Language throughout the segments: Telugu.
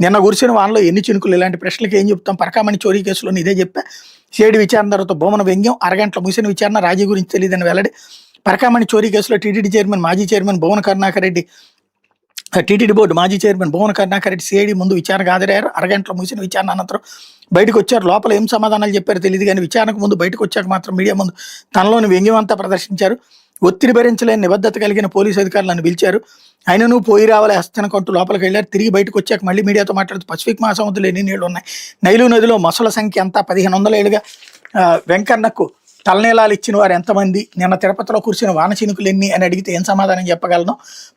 నిన్న కురిసిన వానలో ఎన్ని చినుకులు, ఇలాంటి ప్రశ్నలకు ఏం చెప్తాం? పరకామణి చోరీ కేసులో ఇదే చెప్పా. సిఐడి విచారణ తర్వాత భూమన వ్యంగ్యం, అరగంటలో ముగిసిన విచారణ, రాజీ గురించి తెలియదని వెల్లడి. పరకామణి చోరీ కేసులో టీటీడీ చైర్మన్, మాజీ చైర్మన్ భువన కరుణాకర్ రెడ్డి, టీటీడీ బోర్డు మాజీ చైర్మన్ భువన కరుణాకర్ రెడ్డి సిఐడి ముందు విచారణకు హాజరయ్యారు. అరగంటలో ముగిసిన విచారణ అనంతరం బయటకు వచ్చారు. లోపల ఏం సమాధానాలు చెప్పారో తెలియదు కానీ విచారణకు ముందు బయటకు వచ్చాక మాత్రం మీడియా ముందు తనలోని వ్యంగ్యం అంతా ప్రదర్శించారు. ఒత్తిడి భరించలేని నిబద్ధత కలిగిన పోలీసు అధికారులను పిలిచారు. ఆయనను పోయి రావాలి హస్తనకంటూ లోపలికి వెళ్ళారు. తిరిగి బయటకు వచ్చాక మళ్ళీ మీడియాతో మాట్లాడుతూ పసిఫిక్ మహాసముద్రంలో ఎన్ని నీళ్లు ఉన్నాయి, నైలు నదిలో మొసల సంఖ్య అంతా 1500 ఏళ్ళుగా వెంకన్నకు తలనీలాలు ఇచ్చిన వారు ఎంతమంది, నిన్న తిరుపతిలో కురిసిన వాన చినుకులు ఎన్ని అని అడిగితే ఏం సమాధానం చెప్పగలను?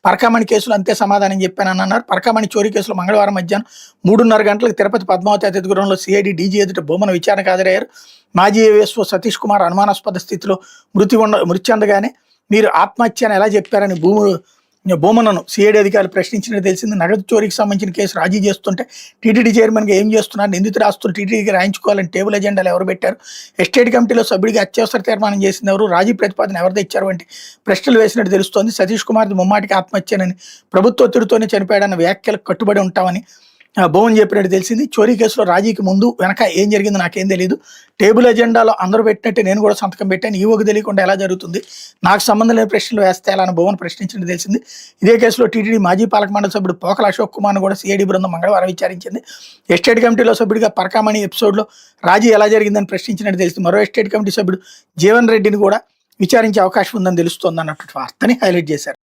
పరకామణి కేసులు అంతే సమాధానం చెప్పానని అన్నారు. పరకామణి చోరీ కేసులో మంగళవారం మధ్యాహ్నం 3:30 గంటలకు తిరుపతి పద్మావతి అతిథి గృహంలో సిఐడి డీజీ ఎదుట భూమన విచారణకు హాజరయ్యారు. మాజీ ఏఎస్ఓ సతీష్ కుమార్ అనుమానాస్పద స్థితిలో మృతి చెందగానే మీరు ఆత్మహత్య అని ఎలా చెప్పారని భూమనను సిఐడి అధికారులు ప్రశ్నించినట్టు తెలిసింది. నగదు చోరీకి సంబంధించిన కేసు రాజీ చేస్తుంటే టీటీడీ చైర్మన్గా ఏం చేస్తున్నారు, నిందితుడు ఆస్తులు టీటీడీకి రాయించుకోవాలని టేబుల్ ఎజెండాలు ఎవరు పెట్టారు, ఎస్టేట్ కమిటీలో సభ్యుడిగా అత్యవసర తీర్మానం చేసింది ఎవరు, రాజీ ప్రతిపాదన ఎవరు తెచ్చారు వంటి ప్రశ్నలు వేసినట్టు తెలుస్తోంది. సతీష్ కుమార్ది ముమ్మాటికి ఆత్మహత్యనని, ప్రభుత్వ ఒత్తిడితోనే చనిపోయాడన్న వ్యాఖ్యలకు కట్టుబడి ఉంటామని భువన్ చెప్పినట్టు తెలిసింది. చోరీ కేసులో రాజీకి ముందు వెనక ఏం జరిగిందో నాకేం తెలియదు. టేబుల్ ఎజెండాలో అందరూ పెట్టినట్టు నేను కూడా సంతకం పెట్టాను, ఈవోకి తెలియకుండా ఎలా జరుగుతుంది, నాకు సంబంధం లేని ప్రశ్నలు వేస్తే ఎలా అని భువన్ ప్రశ్నించినట్టు తెలిసింది. ఇదే కేసులో టీటీడీ మాజీ పాలక మండలి సభ్యుడు పోకల అశోక్ కుమార్ను కూడా సిఐడి బృందం మంగళవారం విచారించింది. ఎస్టేట్ కమిటీలో సభ్యుడిగా పరకామణి ఎపిసోడ్లో రాజీ ఎలా జరిగిందని ప్రశ్నించినట్టు తెలిసింది. మరో ఎస్టేట్ కమిటీ సభ్యుడు జీవన్ రెడ్డిని కూడా విచారించే అవకాశం ఉందని తెలుస్తోంది అన్నట్టు వార్తని హైలైట్ చేశారు.